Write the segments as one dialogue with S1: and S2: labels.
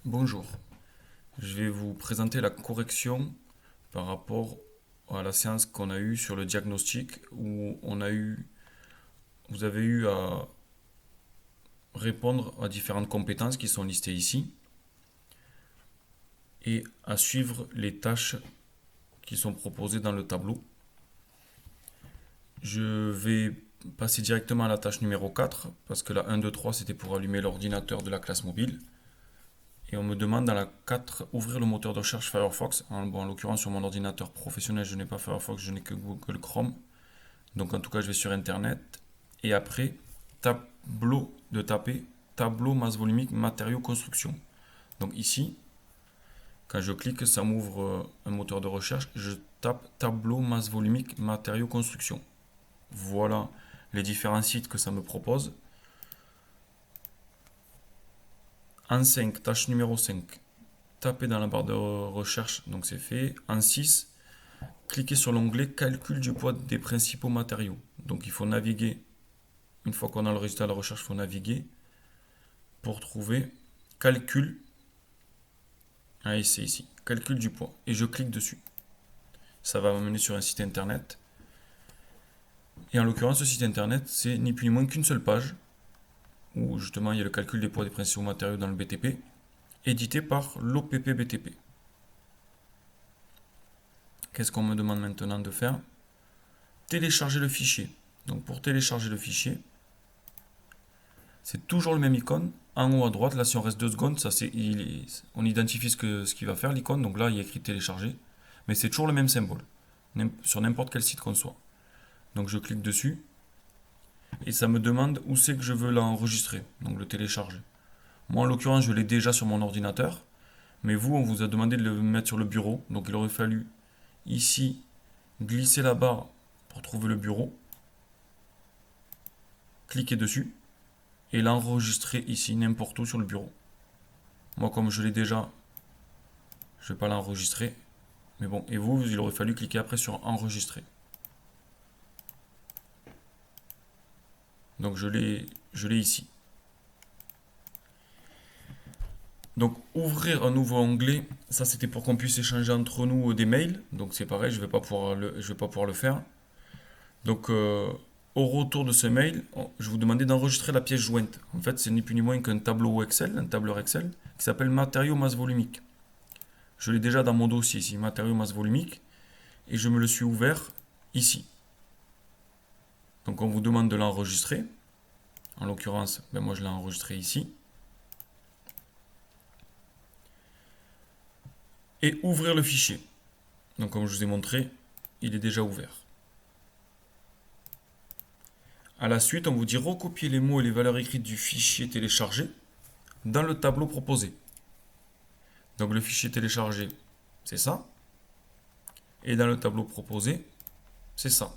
S1: Bonjour, je vais vous présenter la correction par rapport à la séance qu'on a eue sur le diagnostic où vous avez eu à répondre à différentes compétences qui sont listées ici et à suivre les tâches qui sont proposées dans le tableau. Je vais passer directement à la tâche numéro 4 parce que la 1, 2, 3 c'était pour allumer l'ordinateur de la classe mobile. Et on me demande dans la 4 ouvrir le moteur de recherche Firefox. En l'occurrence, sur mon ordinateur professionnel, je n'ai pas Firefox, je n'ai que Google Chrome. Donc en tout cas, je vais sur Internet. Et après, tableau masse volumique matériaux construction. Donc ici, quand je clique, ça m'ouvre un moteur de recherche. Je tape tableau masse volumique matériaux construction. Voilà les différents sites que ça me propose. En 5, tâche numéro 5, tapez dans la barre de recherche, donc c'est fait. En 6, cliquez sur l'onglet calcul du poids des principaux matériaux. Donc il faut naviguer, une fois qu'on a le résultat de la recherche, il faut naviguer pour trouver calcul. Ah, c'est ici, calcul du poids. Et je clique dessus. Ça va m'amener sur un site internet. Et en l'occurrence, ce site internet, c'est ni plus ni moins qu'une seule page où justement il y a le calcul des poids des principaux matériaux dans le BTP, édité par l'OPP BTP. Qu'est-ce qu'on me demande maintenant de faire? Télécharger le fichier. Donc pour télécharger le fichier, c'est toujours le même icône en haut à droite. Là, si on reste 2 secondes, on identifie ce qu'il va faire l'icône. Donc là, il y a écrit télécharger, mais c'est toujours le même symbole sur n'importe quel site qu'on soit. Donc je clique dessus et ça me demande où c'est que je veux l'enregistrer, donc le télécharger. Moi, en l'occurrence, je l'ai déjà sur mon ordinateur, mais vous, on vous a demandé de le mettre sur le bureau. Donc il aurait fallu ici glisser la barre pour trouver le bureau, cliquer dessus et l'enregistrer ici, n'importe où sur le bureau. Moi, comme je l'ai déjà, je ne vais pas l'enregistrer. Mais bon, et vous, il aurait fallu cliquer après sur enregistrer. Donc je l'ai ici. Donc ouvrir un nouveau onglet, ça c'était pour qu'on puisse échanger entre nous des mails. Donc c'est pareil, je vais pas pouvoir le faire. Donc au retour de ce mail, je vous demandais d'enregistrer la pièce jointe. En fait, c'est ni plus ni moins qu'un tableau Excel, un tableur Excel, qui s'appelle matériaux masse volumique. Je l'ai déjà dans mon dossier ici, matériaux masse volumique, et je me le suis ouvert ici. Donc on vous demande de l'enregistrer. En l'occurrence, moi je l'ai enregistré ici. Et ouvrir le fichier. Donc comme je vous ai montré, il est déjà ouvert. À la suite, on vous dit recopier les mots et les valeurs écrites du fichier téléchargé dans le tableau proposé. Donc le fichier téléchargé, c'est ça. Et dans le tableau proposé, c'est ça.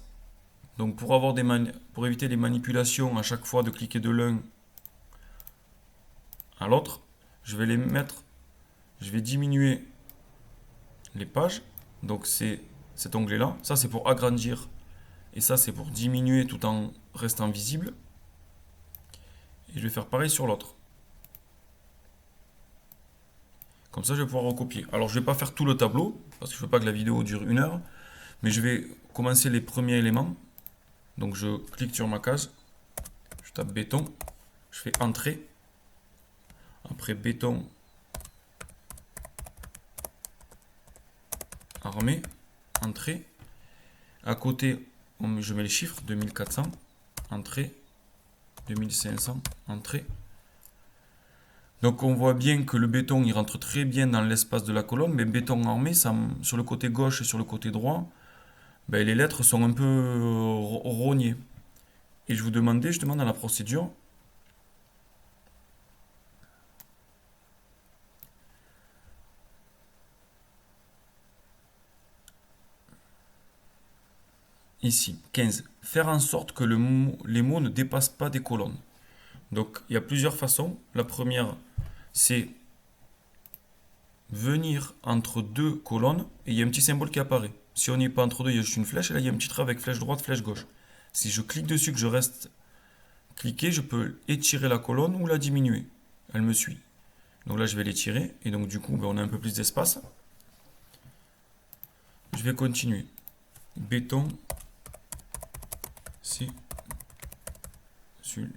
S1: Donc pour éviter les manipulations à chaque fois de cliquer de l'un à l'autre, je vais diminuer les pages. Donc c'est cet onglet-là. Ça c'est pour agrandir et ça c'est pour diminuer tout en restant visible. Et je vais faire pareil sur l'autre. Comme ça je vais pouvoir recopier. Alors je ne vais pas faire tout le tableau parce que je ne veux pas que la vidéo dure 1 heure. Mais je vais commencer les premiers éléments. Donc je clique sur ma case, je tape béton, je fais entrée. Après béton, armée, entrée. À côté, je mets les chiffres, 2400, entrée, 2500, entrée. Donc on voit bien que le béton il rentre très bien dans l'espace de la colonne, mais béton armé, sur le côté gauche et sur le côté droit, les lettres sont un peu rognées. Et je demande dans la procédure, ici, 15, faire en sorte que les mots ne dépassent pas des colonnes. Donc il y a plusieurs façons. La première, c'est venir entre deux colonnes et il y a un petit symbole qui apparaît. Si on n'est pas entre deux, il y a juste une flèche et là il y a un petit trait avec flèche droite, flèche gauche. Si je clique dessus, que je reste cliqué, je peux étirer la colonne ou la diminuer. Elle me suit. Donc là, je vais les tirer. Et donc, du coup, ben, on a un peu plus d'espace. Je vais continuer. Béton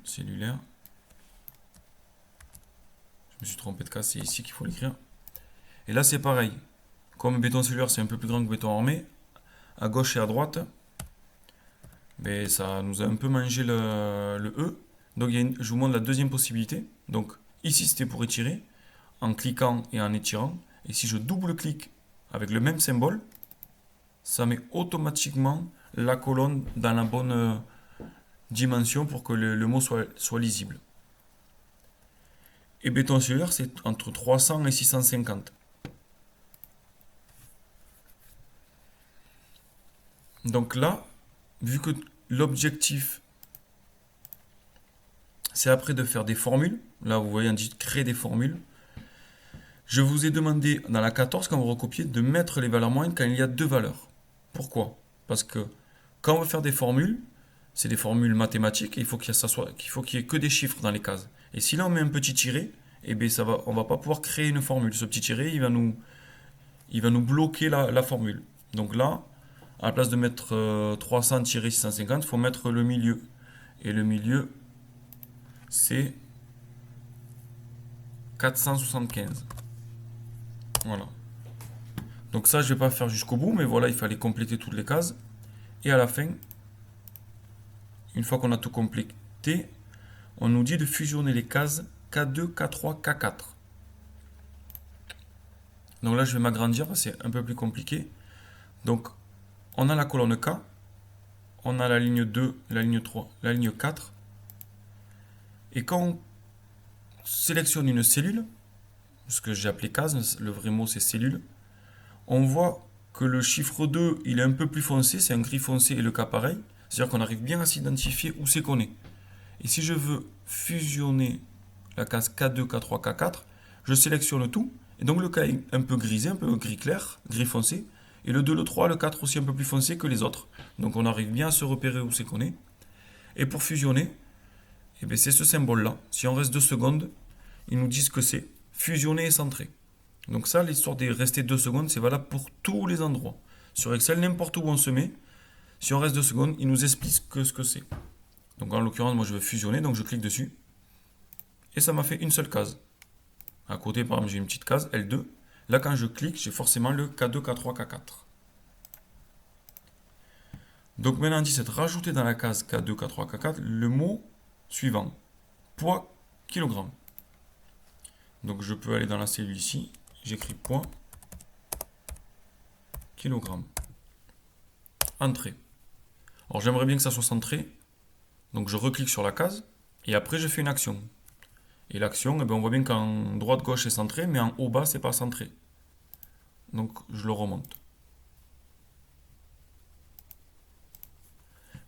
S1: cellulaire. Je me suis trompé de case, c'est ici qu'il faut l'écrire. Et là, c'est pareil. Comme béton cellulaire, c'est un peu plus grand que béton armé. À gauche et à droite, ben, ça nous a un peu mangé le E. Donc, je vous montre la deuxième possibilité. Donc, ici, c'était pour étirer, en cliquant et en étirant. Et si je double-clique avec le même symbole, ça met automatiquement la colonne dans la bonne dimension pour que le mot soit lisible. Et béton cellulaire, c'est entre 300 et 650. Donc là, vu que l'objectif, c'est après de faire des formules, là vous voyez on dit créer des formules, je vous ai demandé dans la 14, quand vous recopiez, de mettre les valeurs moyennes quand il y a deux valeurs. Pourquoi? Parce que quand on veut faire des formules, c'est des formules mathématiques, et il faut qu'il y ait que des chiffres dans les cases. Et si là on met un petit tiret, eh bien on va pas pouvoir créer une formule. Ce petit tiret, il va nous bloquer la formule. Donc là, à la place de mettre 300-650, il faut mettre le milieu. Et le milieu, c'est 475. Voilà. Donc ça, je ne vais pas faire jusqu'au bout, mais voilà, il fallait compléter toutes les cases. Et à la fin, une fois qu'on a tout complété, on nous dit de fusionner les cases K2, K3, K4. Donc là, je vais m'agrandir, c'est un peu plus compliqué. Donc, on a la colonne K, on a la ligne 2, la ligne 3, la ligne 4. Et quand on sélectionne une cellule, ce que j'ai appelé case, le vrai mot c'est cellule, on voit que le chiffre 2, il est un peu plus foncé, c'est un gris foncé et le K pareil. C'est-à-dire qu'on arrive bien à s'identifier où c'est qu'on est. Et si je veux fusionner la case K2, K3, K4, je sélectionne tout. Et donc le K est un peu grisé, un peu gris clair, gris foncé. Et le 2, le 3, le 4 aussi un peu plus foncé que les autres. Donc on arrive bien à se repérer où c'est qu'on est. Et pour fusionner, eh bien c'est ce symbole-là. Si on reste 2 secondes, ils nous disent que c'est fusionner et centrer. Donc ça, l'histoire de rester 2 secondes, c'est valable pour tous les endroits. Sur Excel, n'importe où on se met, si on reste 2 secondes, il nous explique ce que c'est. Donc en l'occurrence, moi je veux fusionner, donc je clique dessus. Et ça m'a fait une seule case. À côté, par exemple, j'ai une petite case, L2. Là, quand je clique, j'ai forcément le K2, K3, K4. Donc maintenant, on dit c'est de rajouter dans la case K2, K3, K4 le mot suivant. Poids, kilogramme. Donc je peux aller dans la cellule ici, j'écris poids, kilogramme. Entrée. Alors j'aimerais bien que ça soit centré. Donc je reclique sur la case et après je fais une action. Et l'action, eh bien, on voit bien qu'en droite-gauche c'est centré, mais en haut-bas c'est pas centré. Donc je le remonte.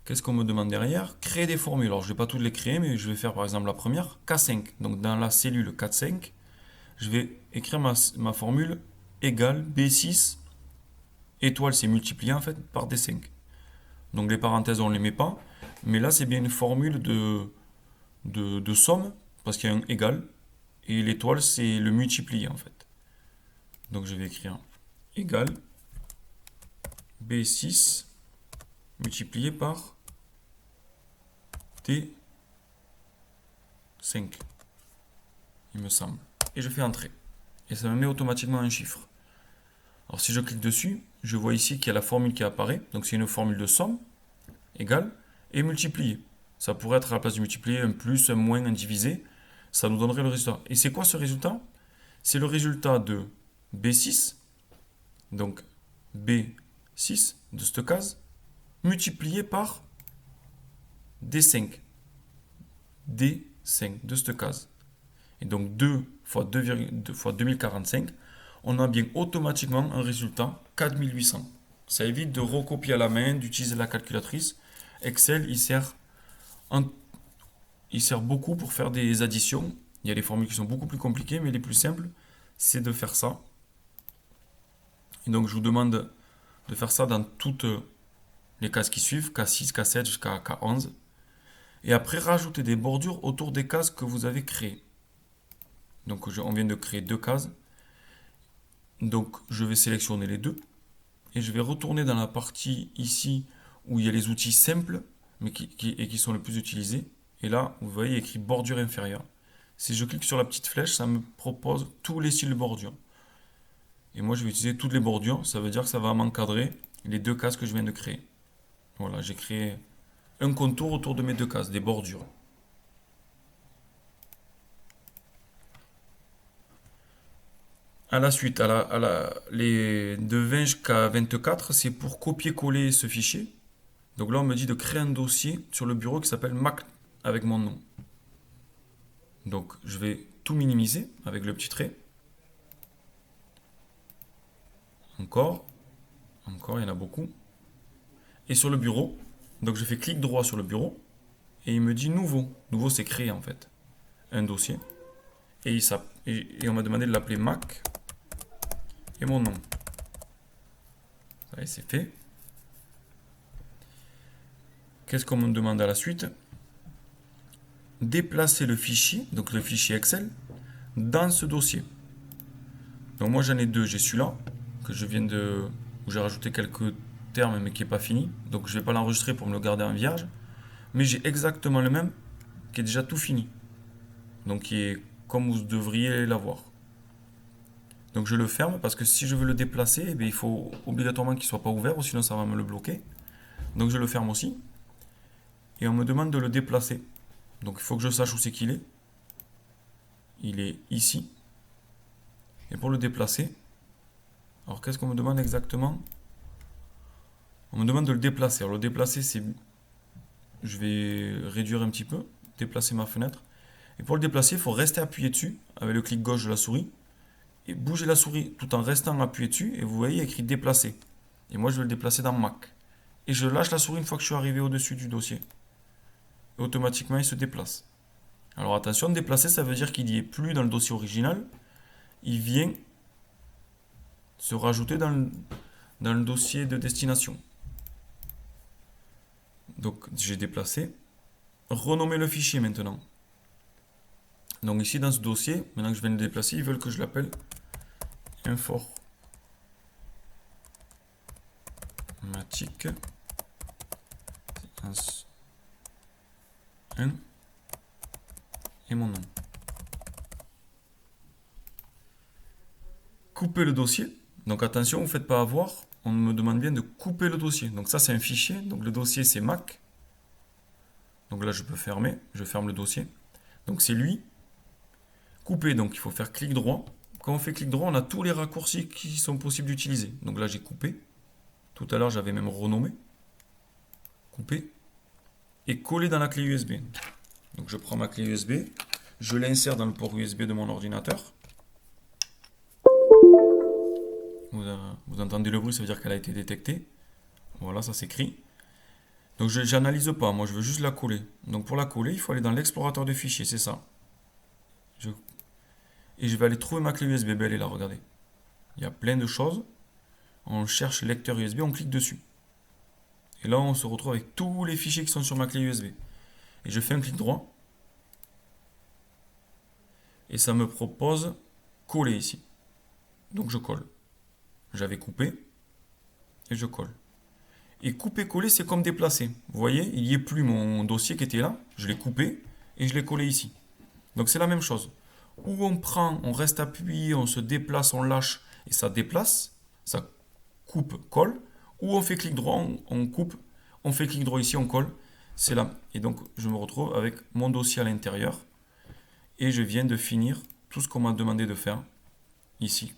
S1: Qu'est-ce qu'on me demande derrière? Créer des formules. Alors je ne vais pas toutes les créer, mais je vais faire par exemple la première, K5. Donc dans la cellule K5, je vais écrire ma formule égale B6, étoile c'est multiplié en fait par D5. Donc les parenthèses on ne les met pas, mais là c'est bien une formule de somme, parce qu'il y a un égal, et l'étoile c'est le multiplié en fait. Donc je vais écrire égal B6 multiplié par T5, il me semble. Et je fais entrer. Et ça me met automatiquement un chiffre. Alors si je clique dessus, je vois ici qu'il y a la formule qui apparaît. Donc c'est une formule de somme, égale, et multiplié. Ça pourrait être à la place du multiplié, un plus, un moins, un divisé. Ça nous donnerait le résultat. Et c'est quoi ce résultat? C'est le résultat de B6, donc B6 de cette case, multiplié par D5. D5 de cette case. Et donc 2 fois 2 fois 2045, on a bien automatiquement un résultat 4800. Ça évite de recopier à la main, d'utiliser la calculatrice. Excel, il sert beaucoup pour faire des additions. Il y a des formules qui sont beaucoup plus compliquées, mais les plus simples, c'est de faire ça. Et donc je vous demande de faire ça dans toutes les cases qui suivent, K6, K7 jusqu'à K11. Et après, rajouter des bordures autour des cases que vous avez créées. Donc on vient de créer deux cases. Donc je vais sélectionner les deux. Et je vais retourner dans la partie ici où il y a les outils simples mais qui sont les plus utilisés. Et là, vous voyez écrit bordure inférieure. Si je clique sur la petite flèche, ça me propose tous les styles de bordure. Et moi, je vais utiliser toutes les bordures. Ça veut dire que ça va m'encadrer les deux cases que je viens de créer. Voilà, j'ai créé un contour autour de mes deux cases, des bordures. À la suite, les de 20 jusqu'à 24, c'est pour copier-coller ce fichier. Donc là, on me dit de créer un dossier sur le bureau qui s'appelle Mac avec mon nom. Donc je vais tout minimiser avec le petit trait. Encore, il y en a beaucoup. Et sur le bureau, donc je fais clic droit sur le bureau et il me dit nouveau. Nouveau, c'est créer en fait un dossier. Et on m'a demandé de l'appeler Mac et mon nom. Ça y est, c'est fait. Qu'est-ce qu'on me demande à la suite? Déplacer le fichier, donc le fichier Excel, dans ce dossier. Donc moi j'en ai deux, j'ai celui-là, que je viens de, où j'ai rajouté quelques termes mais qui n'est pas fini. Donc je ne vais pas l'enregistrer pour me le garder en vierge. Mais j'ai exactement le même, qui est déjà tout fini. Donc qui est comme vous devriez l'avoir. Donc je le ferme parce que si je veux le déplacer, eh bien, il faut obligatoirement qu'il ne soit pas ouvert, ou sinon ça va me le bloquer. Donc je le ferme aussi. Et on me demande de le déplacer. Donc il faut que je sache où c'est qu'il est. Il est ici. Et pour le déplacer, alors qu'est-ce qu'on me demande exactement? On me demande de le déplacer. Alors le déplacer, c'est... Je vais réduire un petit peu, déplacer ma fenêtre. Et pour le déplacer, il faut rester appuyé dessus avec le clic gauche de la souris. Et bouger la souris tout en restant appuyé dessus. Et vous voyez écrit déplacer. Et moi, je vais le déplacer dans Mac. Et je lâche la souris une fois que je suis arrivé au-dessus du dossier. Et automatiquement, il se déplace. Alors attention, déplacer, ça veut dire qu'il n'y est plus dans le dossier original. Il vient se rajouter dans le dossier de destination. Donc j'ai déplacé. Renommer le fichier maintenant. Donc ici dans ce dossier, maintenant que je viens de le déplacer, ils veulent que je l'appelle informatique 1 et mon nom. Couper le dossier. Donc attention, vous ne faites pas avoir. On me demande bien de couper le dossier. Donc ça c'est un fichier. Donc le dossier c'est Mac. Donc là je peux fermer. Je ferme le dossier. Donc c'est lui. Couper, donc il faut faire clic droit. Quand on fait clic droit, on a tous les raccourcis qui sont possibles d'utiliser. Donc là j'ai coupé. Tout à l'heure j'avais même renommé. Couper. Et coller dans la clé USB. Donc je prends ma clé USB. Je l'insère dans le port USB de mon ordinateur. Vous entendez le bruit, ça veut dire qu'elle a été détectée. Voilà, ça s'écrit. Donc je n'analyse pas, moi je veux juste la coller. Donc pour la coller, il faut aller dans l'explorateur de fichiers, c'est ça. Et je vais aller trouver ma clé USB, elle est là, regardez. Il y a plein de choses. On cherche lecteur USB, on clique dessus. Et là, on se retrouve avec tous les fichiers qui sont sur ma clé USB. Et je fais un clic droit. Et ça me propose coller ici. Donc je colle. J'avais coupé. Et je colle. Et couper-coller, c'est comme déplacer. Vous voyez, il n'y est plus mon dossier qui était là. Je l'ai coupé et je l'ai collé ici. Donc c'est la même chose. Où on prend, on reste appuyé, on se déplace, on lâche et ça déplace. Ça coupe, colle. Ou on fait clic droit, on coupe. On fait clic droit ici, on colle. C'est là. Et donc je me retrouve avec mon dossier à l'intérieur. Et je viens de finir tout ce qu'on m'a demandé de faire ici.